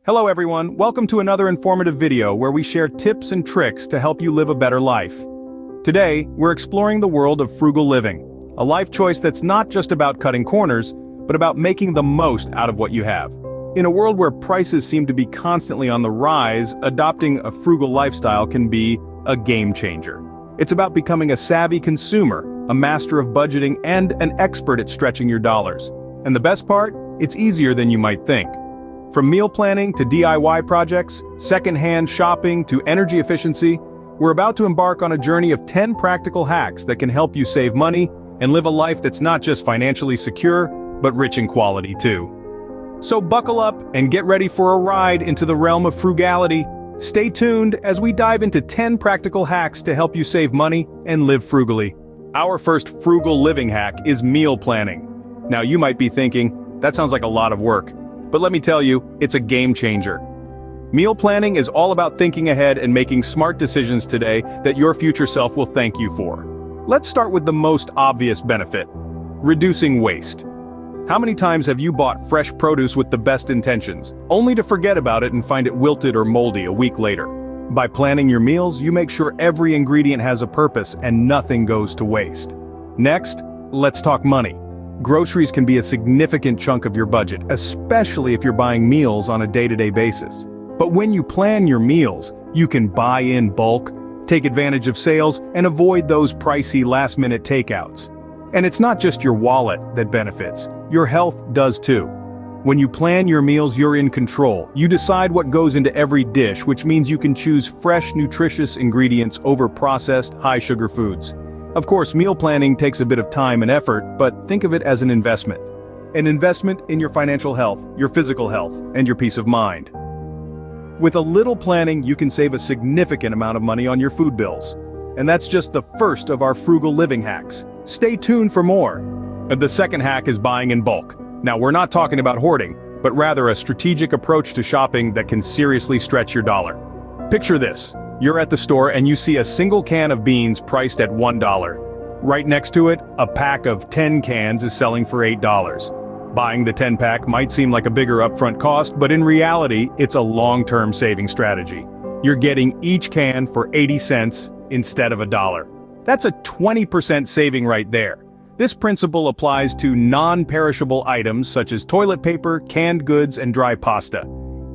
Hello everyone, welcome to another informative video where we share tips and tricks to help you live a better life. Today, we're exploring the world of frugal living, a life choice that's not just about cutting corners, but about making the most out of what you have. In a world where prices seem to be constantly on the rise, adopting a frugal lifestyle can be a game changer. It's about becoming a savvy consumer, a master of budgeting, and an expert at stretching your dollars. And the best part? It's easier than you might think. From meal planning to DIY projects, secondhand shopping to energy efficiency, we're about to embark on a journey of 10 practical hacks that can help you save money and live a life that's not just financially secure, but rich in quality too. So buckle up and get ready for a ride into the realm of frugality. Stay tuned as we dive into 10 practical hacks to help you save money and live frugally. Our first frugal living hack is meal planning. Now you might be thinking, that sounds like a lot of work. But let me tell you, it's a game changer. Meal planning is all about thinking ahead and making smart decisions today that your future self will thank you for. Let's start with the most obvious benefit: reducing waste. How many times have you bought fresh produce with the best intentions, only to forget about it and find it wilted or moldy a week later? By planning your meals, you make sure every ingredient has a purpose and nothing goes to waste. Next, let's talk money. Groceries can be a significant chunk of your budget, especially if you're buying meals on a day-to-day basis. But when you plan your meals, you can buy in bulk, take advantage of sales, and avoid those pricey last-minute takeouts. And it's not just your wallet that benefits, your health does too. When you plan your meals, you're in control. You decide what goes into every dish, which means you can choose fresh, nutritious ingredients over processed, high-sugar foods. Of course, meal planning takes a bit of time and effort, but think of it as an investment. An investment in your financial health, your physical health, and your peace of mind. With a little planning, you can save a significant amount of money on your food bills. And that's just the first of our frugal living hacks. Stay tuned for more. The second hack is buying in bulk. Now, we're not talking about hoarding, but rather a strategic approach to shopping that can seriously stretch your dollar. Picture this. You're at the store and you see a single can of beans priced at $1. Right next to it, a pack of 10 cans is selling for $8. Buying the 10-pack might seem like a bigger upfront cost, but in reality, it's a long-term saving strategy. You're getting each can for 80 cents instead of $1. That's a 20% saving right there. This principle applies to non-perishable items such as toilet paper, canned goods, and dry pasta.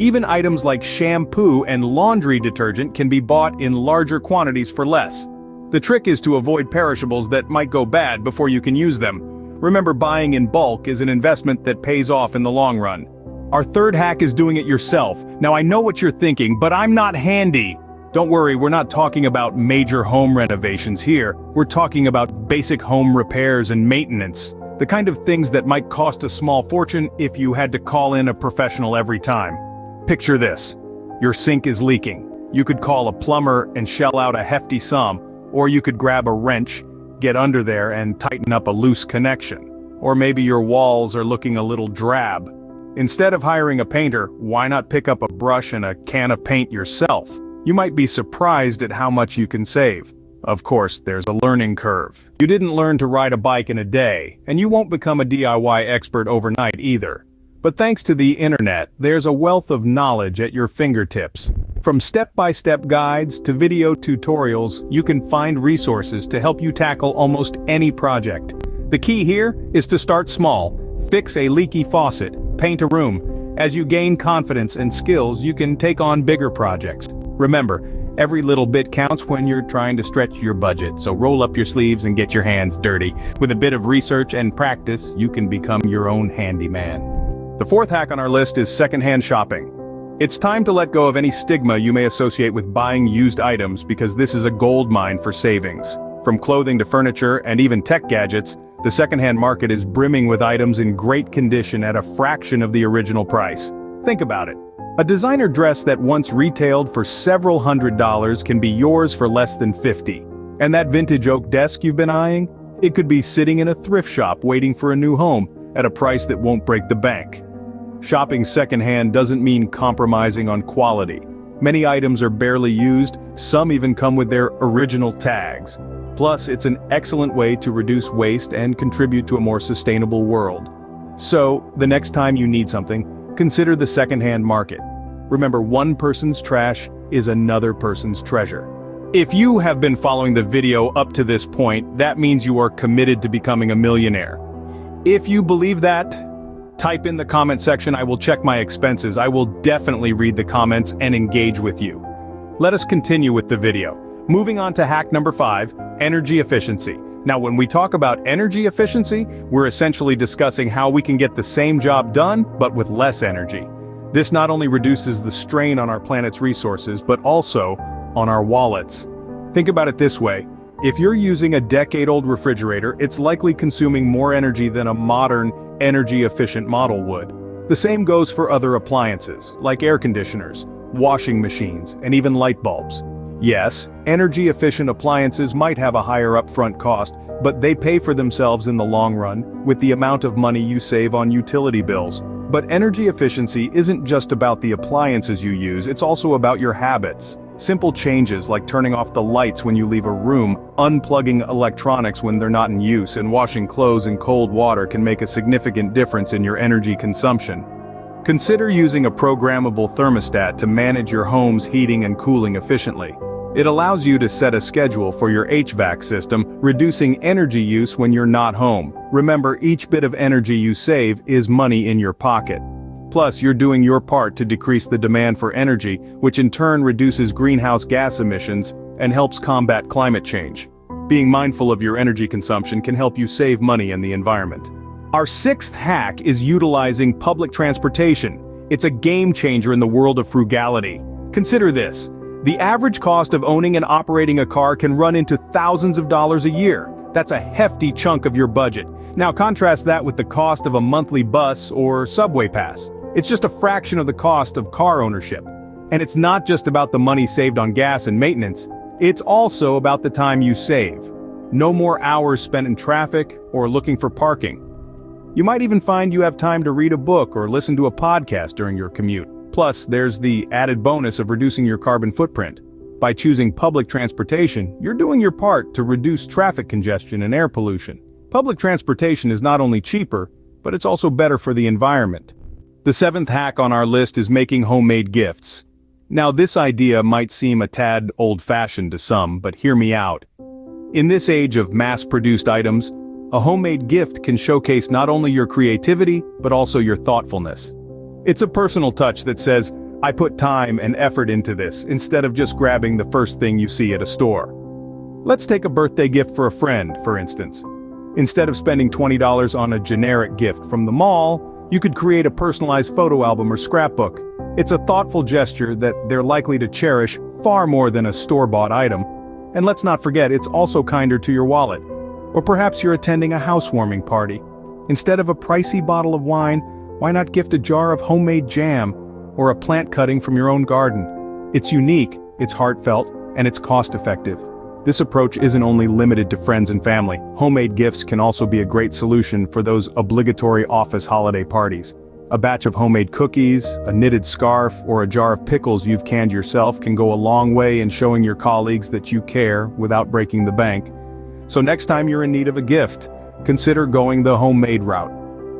Even items like shampoo and laundry detergent can be bought in larger quantities for less. The trick is to avoid perishables that might go bad before you can use them. Remember, buying in bulk is an investment that pays off in the long run. Our third hack is doing it yourself. Now I know what you're thinking, but I'm not handy. Don't worry, we're not talking about major home renovations here. We're talking about basic home repairs and maintenance. The kind of things that might cost a small fortune if you had to call in a professional every time. Picture this. Your sink is leaking. You could call a plumber and shell out a hefty sum, or you could grab a wrench, get under there and tighten up a loose connection. Or maybe your walls are looking a little drab. Instead of hiring a painter, why not pick up a brush and a can of paint yourself? You might be surprised at how much you can save. Of course, there's a learning curve. You didn't learn to ride a bike in a day, and you won't become a DIY expert overnight either. But thanks to the internet, there's a wealth of knowledge at your fingertips. From step-by-step guides to video tutorials, you can find resources to help you tackle almost any project. The key here is to start small. Fix a leaky faucet, paint a room. As you gain confidence and skills, you can take on bigger projects. Remember, every little bit counts when you're trying to stretch your budget, so roll up your sleeves and get your hands dirty. With a bit of research and practice, you can become your own handyman. The fourth hack on our list is secondhand shopping. It's time to let go of any stigma you may associate with buying used items, because this is a gold mine for savings. From clothing to furniture and even tech gadgets, the secondhand market is brimming with items in great condition at a fraction of the original price. Think about it. A designer dress that once retailed for several $100s can be yours for less than $50. And that vintage oak desk you've been eyeing? It could be sitting in a thrift shop waiting for a new home at a price that won't break the bank. Shopping secondhand doesn't mean compromising on quality. Many items are barely used, some even come with their original tags. Plus, it's an excellent way to reduce waste and contribute to a more sustainable world. So, the next time you need something, consider the secondhand market. Remember, one person's trash is another person's treasure. If you have been following the video up to this point, that means you are committed to becoming a millionaire. If you believe that, type in the comment section. I will check my expenses. I will definitely read the comments and engage with you. Let us continue with the video. Moving on to hack number 5, energy efficiency. Now, when we talk about energy efficiency, we're essentially discussing how we can get the same job done, but with less energy. This not only reduces the strain on our planet's resources, but also on our wallets. Think about it this way. If you're using a decade-old refrigerator, it's likely consuming more energy than a modern, energy-efficient model would. The same goes for other appliances, like air conditioners, washing machines, and even light bulbs. Yes, energy-efficient appliances might have a higher upfront cost, but they pay for themselves in the long run with the amount of money you save on utility bills. But energy efficiency isn't just about the appliances you use, it's also about your habits. Simple changes like turning off the lights when you leave a room, unplugging electronics when they're not in use, and washing clothes in cold water can make a significant difference in your energy consumption. Consider using a programmable thermostat to manage your home's heating and cooling efficiently. It allows you to set a schedule for your HVAC system, reducing energy use when you're not home. Remember, each bit of energy you save is money in your pocket. Plus, you're doing your part to decrease the demand for energy, which in turn reduces greenhouse gas emissions and helps combat climate change. Being mindful of your energy consumption can help you save money in the environment. Our 6th hack is utilizing public transportation. It's a game changer in the world of frugality. Consider this. The average cost of owning and operating a car can run into thousands of dollars a year. That's a hefty chunk of your budget. Now contrast that with the cost of a monthly bus or subway pass. It's just a fraction of the cost of car ownership. And it's not just about the money saved on gas and maintenance, it's also about the time you save. No more hours spent in traffic or looking for parking. You might even find you have time to read a book or listen to a podcast during your commute. Plus, there's the added bonus of reducing your carbon footprint. By choosing public transportation, you're doing your part to reduce traffic congestion and air pollution. Public transportation is not only cheaper, but it's also better for the environment. The 7th hack on our list is making homemade gifts. Now, this idea might seem a tad old-fashioned to some, but hear me out. In this age of mass-produced items, a homemade gift can showcase not only your creativity, but also your thoughtfulness. It's a personal touch that says, I put time and effort into this, instead of just grabbing the first thing you see at a store. Let's take a birthday gift for a friend, for instance. Instead of spending $20 on a generic gift from the mall, you could create a personalized photo album or scrapbook. It's a thoughtful gesture that they're likely to cherish far more than a store-bought item. And let's not forget, it's also kinder to your wallet. Or perhaps you're attending a housewarming party. Instead of a pricey bottle of wine, why not gift a jar of homemade jam or a plant cutting from your own garden? It's unique, it's heartfelt, and it's cost-effective. This approach isn't only limited to friends and family. Homemade gifts can also be a great solution for those obligatory office holiday parties. A batch of homemade cookies, a knitted scarf, or a jar of pickles you've canned yourself can go a long way in showing your colleagues that you care without breaking the bank. So next time you're in need of a gift, consider going the homemade route.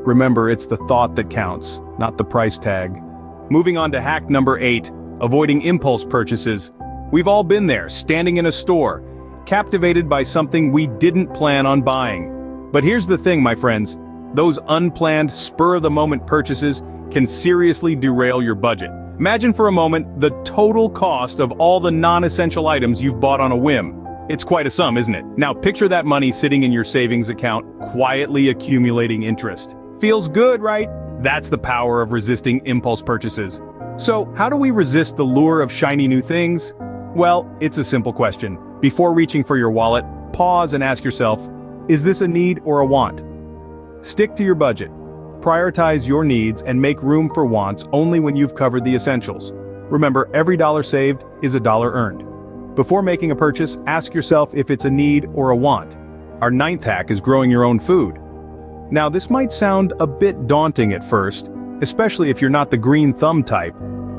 Remember, it's the thought that counts, not the price tag. Moving on to hack number 8, avoiding impulse purchases. We've all been there, standing in a store, captivated by something we didn't plan on buying. But here's the thing, my friends, those unplanned, spur-of-the-moment purchases can seriously derail your budget. Imagine for a moment the total cost of all the non-essential items you've bought on a whim. It's quite a sum, isn't it? Now picture that money sitting in your savings account, quietly accumulating interest. Feels good, right? That's the power of resisting impulse purchases. So, how do we resist the lure of shiny new things? Well, it's a simple question. Before reaching for your wallet, pause and ask yourself, is this a need or a want? Stick to your budget. Prioritize your needs and make room for wants only when you've covered the essentials. Remember, every dollar saved is a dollar earned. Before making a purchase, ask yourself if it's a need or a want. Our 9th hack is growing your own food. Now, this might sound a bit daunting at first, especially if you're not the green thumb type,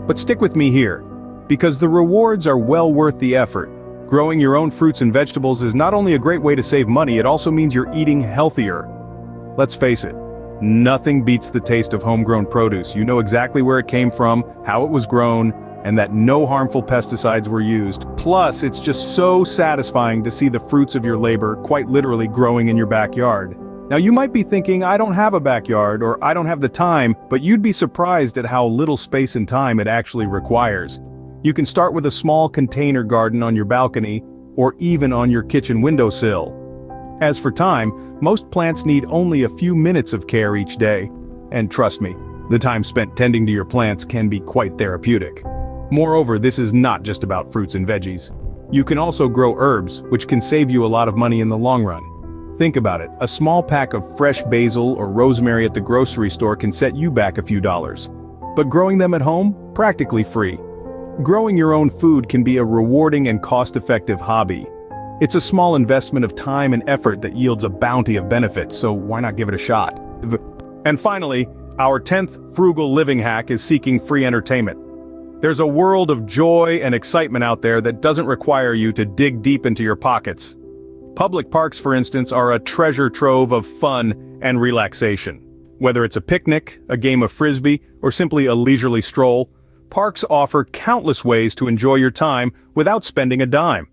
but stick with me here, because the rewards are well worth the effort. Growing your own fruits and vegetables is not only a great way to save money, it also means you're eating healthier. Let's face it, Nothing beats the taste of homegrown produce. You know exactly where it came from, how it was grown, and that no harmful pesticides were used. Plus, it's just so satisfying to see the fruits of your labor quite literally growing in your backyard. Now you might be thinking, I don't have a backyard or I don't have the time, but you'd be surprised at how little space and time it actually requires. You can start with a small container garden on your balcony or even on your kitchen windowsill. As for time, most plants need only a few minutes of care each day. And trust me, the time spent tending to your plants can be quite therapeutic. Moreover, this is not just about fruits and veggies. You can also grow herbs, which can save you a lot of money in the long run. Think about it, a small pack of fresh basil or rosemary at the grocery store can set you back a few dollars. But growing them at home? Practically free. Growing your own food can be a rewarding and cost-effective hobby. It's a small investment of time and effort that yields a bounty of benefits, so why not give it a shot? And finally, our 10th frugal living hack is seeking free entertainment. There's a world of joy and excitement out there that doesn't require you to dig deep into your pockets. Public parks, for instance, are a treasure trove of fun and relaxation. Whether it's a picnic, a game of frisbee, or simply a leisurely stroll, parks offer countless ways to enjoy your time without spending a dime.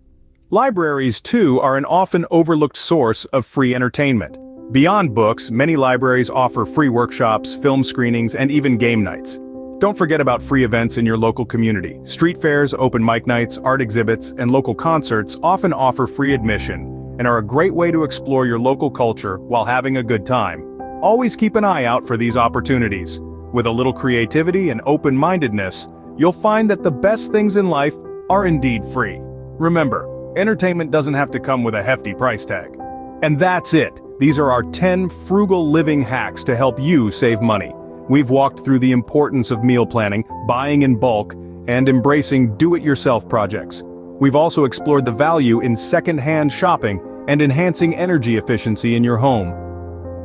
Libraries, too, are an often overlooked source of free entertainment. Beyond books, many libraries offer free workshops, film screenings, and even game nights. Don't forget about free events in your local community. Street fairs, open mic nights, art exhibits, and local concerts often offer free admission and are a great way to explore your local culture while having a good time. Always keep an eye out for these opportunities. With a little creativity and open-mindedness, you'll find that the best things in life are indeed free. Remember, entertainment doesn't have to come with a hefty price tag. And that's it. These are our 10 frugal living hacks to help you save money. We've walked through the importance of meal planning, buying in bulk, and embracing do-it-yourself projects. We've also explored the value in second-hand shopping and enhancing energy efficiency in your home.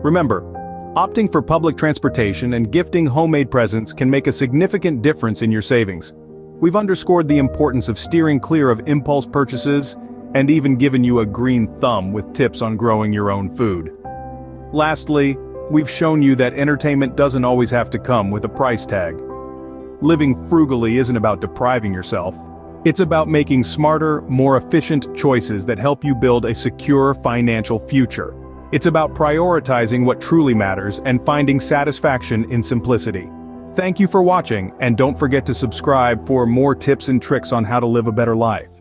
Remember, opting for public transportation and gifting homemade presents can make a significant difference in your savings. We've underscored the importance of steering clear of impulse purchases and even given you a green thumb with tips on growing your own food. Lastly, we've shown you that entertainment doesn't always have to come with a price tag. Living frugally isn't about depriving yourself. It's about making smarter, more efficient choices that help you build a secure financial future. It's about prioritizing what truly matters and finding satisfaction in simplicity. Thank you for watching, and don't forget to subscribe for more tips and tricks on how to live a better life.